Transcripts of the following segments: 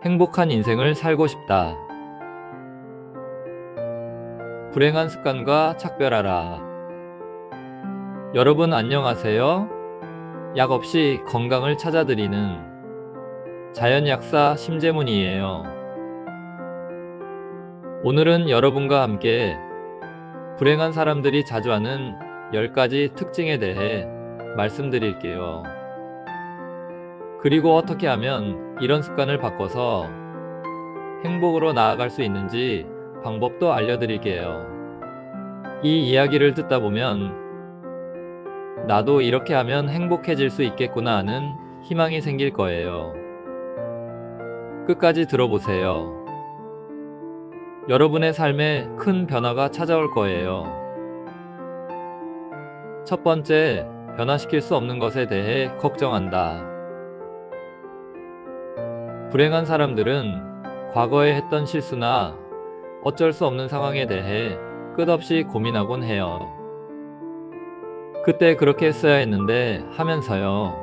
행복한 인생을 살고 싶다. 불행한 습관과 착별하라. 여러분 안녕하세요. 약 없이 건강을 찾아드리는 자연약사 심재문이에요. 오늘은 여러분과 함께 불행한 사람들이 자주 하는 10가지 특징에 대해 말씀드릴게요. 그리고 어떻게 하면 이런 습관을 바꿔서 행복으로 나아갈 수 있는지 방법도 알려드릴게요. 이 이야기를 듣다 보면 나도 이렇게 하면 행복해질 수 있겠구나 하는 희망이 생길 거예요. 끝까지 들어보세요. 여러분의 삶에 큰 변화가 찾아올 거예요. 첫 번째, 변화시킬 수 없는 것에 대해 걱정한다. 불행한 사람들은 과거에 했던 실수나 어쩔 수 없는 상황에 대해 끝없이 고민하곤 해요. 그때 그렇게 했어야 했는데 하면서요.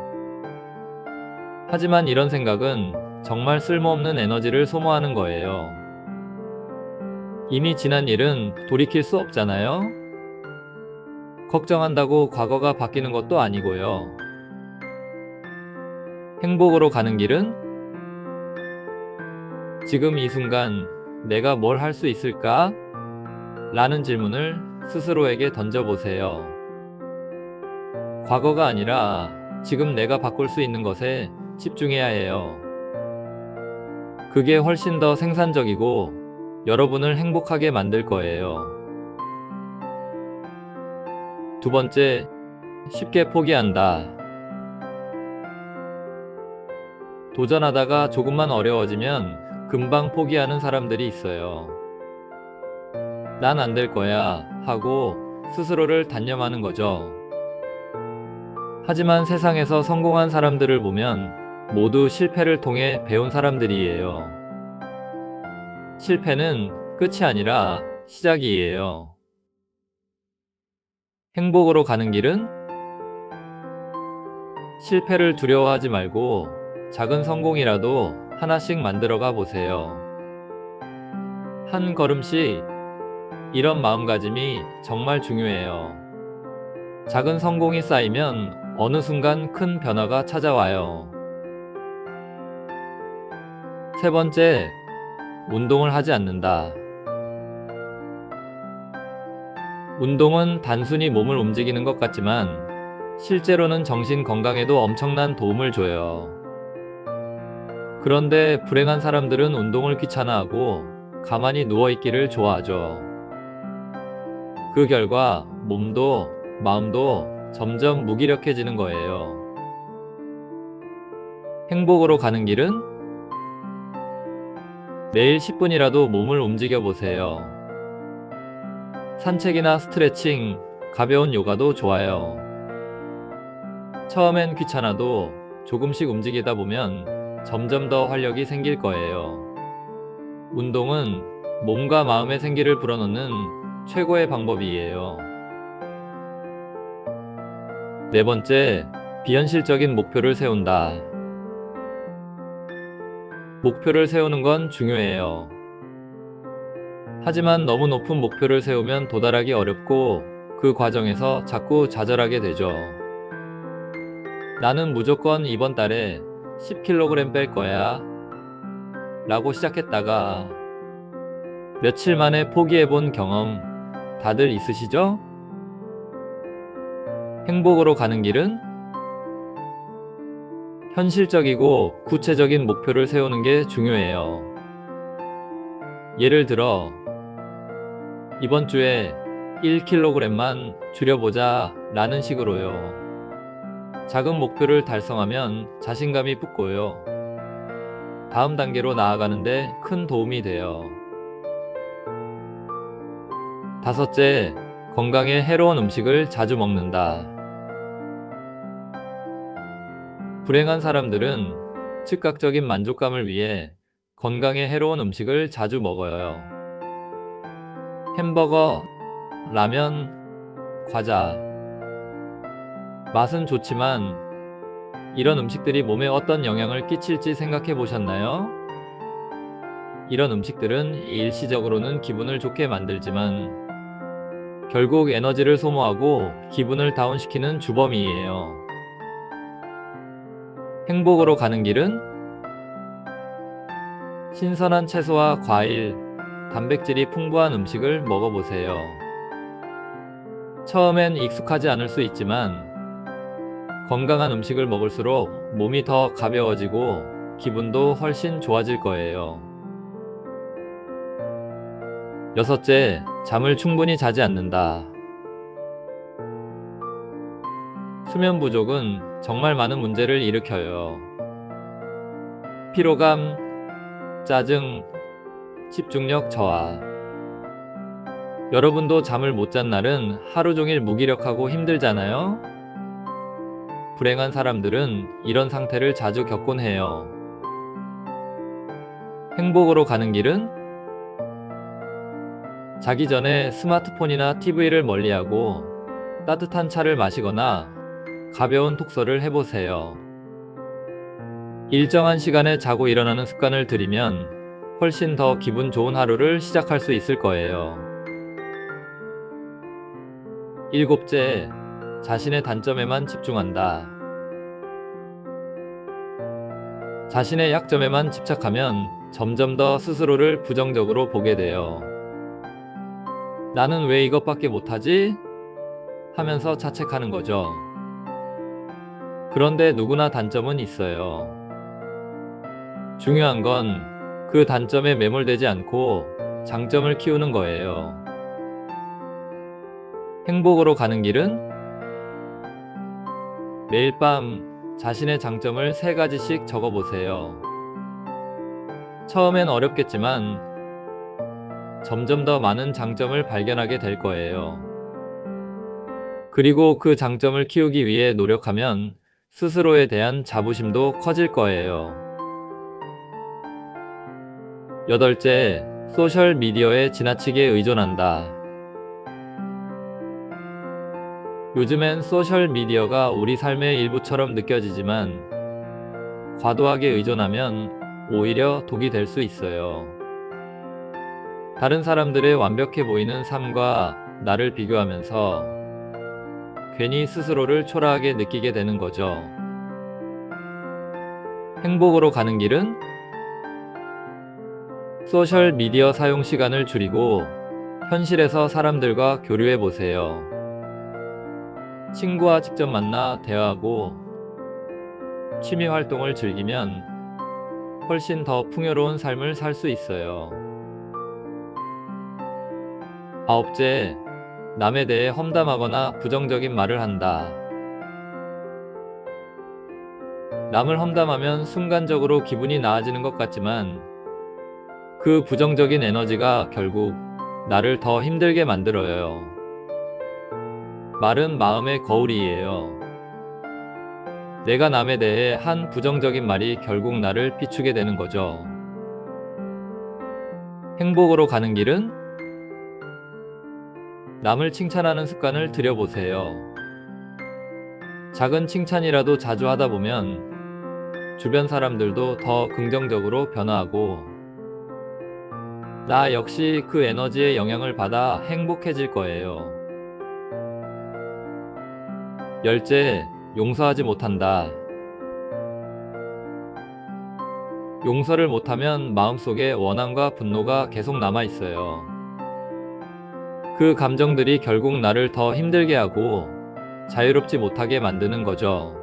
하지만 이런 생각은 정말 쓸모없는 에너지를 소모하는 거예요. 이미 지난 일은 돌이킬 수 없잖아요. 걱정한다고 과거가 바뀌는 것도 아니고요. 행복으로 가는 길은 지금 이 순간 내가 뭘 할 수 있을까? 라는 질문을 스스로에게 던져보세요. 과거가 아니라 지금 내가 바꿀 수 있는 것에 집중해야 해요. 그게 훨씬 더 생산적이고 여러분을 행복하게 만들 거예요. 두 번째, 쉽게 포기한다. 도전하다가 조금만 어려워지면 금방 포기하는 사람들이 있어요. 난 안 될 거야 하고 스스로를 단념하는 거죠. 하지만 세상에서 성공한 사람들을 보면 모두 실패를 통해 배운 사람들이에요. 실패는 끝이 아니라 시작이에요. 행복으로 가는 길은 실패를 두려워하지 말고 작은 성공이라도 하나씩 만들어가 보세요. 한 걸음씩, 이런 마음가짐이 정말 중요해요. 작은 성공이 쌓이면 어느 순간 큰 변화가 찾아와요. 세 번째, 운동을 하지 않는다. 운동은 단순히 몸을 움직이는 것 같지만 실제로는 정신 건강에도 엄청난 도움을 줘요. 그런데 불행한 사람들은 운동을 귀찮아하고 가만히 누워있기를 좋아하죠. 그 결과 몸도 마음도 점점 무기력해지는 거예요. 행복으로 가는 길은 매일 10분이라도 몸을 움직여 보세요. 산책이나 스트레칭, 가벼운 요가도 좋아요. 처음엔 귀찮아도 조금씩 움직이다 보면 점점 더 활력이 생길 거예요. 운동은 몸과 마음의 생기를 불어넣는 최고의 방법이에요. 네 번째, 비현실적인 목표를 세운다. 목표를 세우는 건 중요해요. 하지만 너무 높은 목표를 세우면 도달하기 어렵고 그 과정에서 자꾸 좌절하게 되죠. 나는 무조건 이번 달에 10kg 뺄 거야 라고 시작했다가 며칠 만에 포기해본 경험 다들 있으시죠? 행복으로 가는 길은 현실적이고 구체적인 목표를 세우는 게 중요해요. 예를 들어 이번 주에 1kg만 줄여보자 라는 식으로요. 작은 목표를 달성하면 자신감이 붙고요. 다음 단계로 나아가는데 큰 도움이 돼요. 다섯째, 건강에 해로운 음식을 자주 먹는다. 불행한 사람들은 즉각적인 만족감을 위해 건강에 해로운 음식을 자주 먹어요. 햄버거, 라면, 과자. 맛은 좋지만 이런 음식들이 몸에 어떤 영향을 끼칠지 생각해 보셨나요? 이런 음식들은 일시적으로는 기분을 좋게 만들지만 결국 에너지를 소모하고 기분을 다운시키는 주범이에요. 행복으로 가는 길은 신선한 채소와 과일, 단백질이 풍부한 음식을 먹어보세요. 처음엔 익숙하지 않을 수 있지만 건강한 음식을 먹을수록 몸이 더 가벼워지고 기분도 훨씬 좋아질 거예요. 여섯째, 잠을 충분히 자지 않는다. 수면 부족은 정말 많은 문제를 일으켜요. 피로감, 짜증, 집중력 저하. 여러분도 잠을 못 잔 날은 하루 종일 무기력하고 힘들잖아요? 불행한 사람들은 이런 상태를 자주 겪곤 해요. 행복으로 가는 길은 자기 전에 스마트폰이나 TV를 멀리하고 따뜻한 차를 마시거나 가벼운 독서를 해보세요. 일정한 시간에 자고 일어나는 습관을 들이면 훨씬 더 기분 좋은 하루를 시작할 수 있을 거예요. 일곱째, 자신의 단점에만 집중한다. 자신의 약점에만 집착하면 점점 더 스스로를 부정적으로 보게 돼요. 나는 왜 이것밖에 못하지? 하면서 자책하는 거죠. 그런데 누구나 단점은 있어요. 중요한 건 그 단점에 매몰되지 않고 장점을 키우는 거예요. 행복으로 가는 길은 매일 밤 자신의 장점을 3가지씩 적어보세요. 처음엔 어렵겠지만 점점 더 많은 장점을 발견하게 될 거예요. 그리고 그 장점을 키우기 위해 노력하면 스스로에 대한 자부심도 커질 거예요. 여덟째, 소셜미디어에 지나치게 의존한다. 요즘엔 소셜미디어가 우리 삶의 일부처럼 느껴지지만 과도하게 의존하면 오히려 독이 될 수 있어요. 다른 사람들의 완벽해 보이는 삶과 나를 비교하면서 괜히 스스로를 초라하게 느끼게 되는 거죠. 행복으로 가는 길은 소셜미디어 사용 시간을 줄이고 현실에서 사람들과 교류해 보세요. 친구와 직접 만나 대화하고 취미 활동을 즐기면 훨씬 더 풍요로운 삶을 살 수 있어요. 아홉째, 남에 대해 험담하거나 부정적인 말을 한다. 남을 험담하면 순간적으로 기분이 나아지는 것 같지만 그 부정적인 에너지가 결국 나를 더 힘들게 만들어요. 말은 마음의 거울이에요. 내가 남에 대해 한 부정적인 말이 결국 나를 비추게 되는 거죠. 행복으로 가는 길은 남을 칭찬하는 습관을 들여보세요. 작은 칭찬이라도 자주 하다 보면 주변 사람들도 더 긍정적으로 변화하고 나 역시 그 에너지의 영향을 받아 행복해질 거예요. 열째, 용서하지 못한다. 용서를 못하면 마음속에 원한과 분노가 계속 남아 있어요. 그 감정들이 결국 나를 더 힘들게 하고 자유롭지 못하게 만드는 거죠.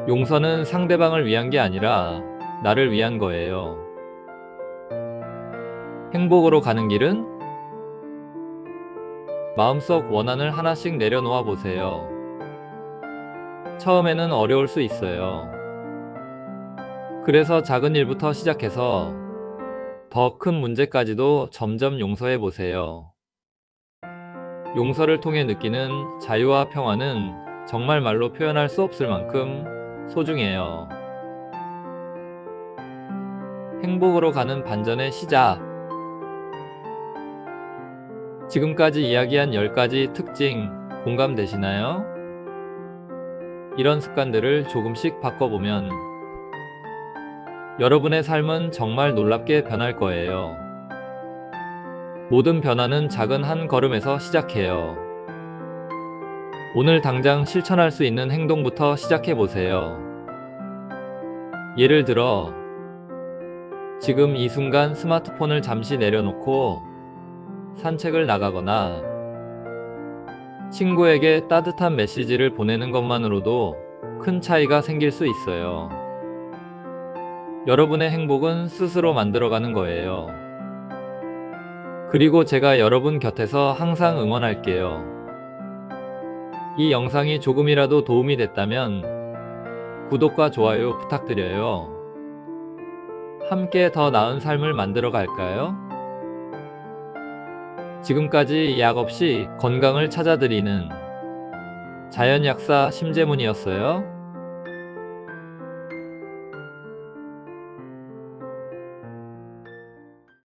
용서는 상대방을 위한 게 아니라 나를 위한 거예요. 행복으로 가는 길은 마음속 원한을 하나씩 내려놓아 보세요. 처음에는 어려울 수 있어요. 그래서 작은 일부터 시작해서 더 큰 문제까지도 점점 용서해 보세요. 용서를 통해 느끼는 자유와 평화는 정말 말로 표현할 수 없을 만큼 소중해요. 행복으로 가는 반전의 시작. 지금까지 이야기한 10가지 특징 공감되시나요? 이런 습관들을 조금씩 바꿔보면 여러분의 삶은 정말 놀랍게 변할 거예요. 모든 변화는 작은 한 걸음에서 시작해요. 오늘 당장 실천할 수 있는 행동부터 시작해 보세요. 예를 들어, 지금 이 순간 스마트폰을 잠시 내려놓고 산책을 나가거나 친구에게 따뜻한 메시지를 보내는 것만으로도 큰 차이가 생길 수 있어요. 여러분의 행복은 스스로 만들어가는 거예요. 그리고 제가 여러분 곁에서 항상 응원할게요. 이 영상이 조금이라도 도움이 됐다면 구독과 좋아요 부탁드려요. 함께 더 나은 삶을 만들어 갈까요? 지금까지 약 없이 건강을 찾아드리는 자연약사 심재문이었어요.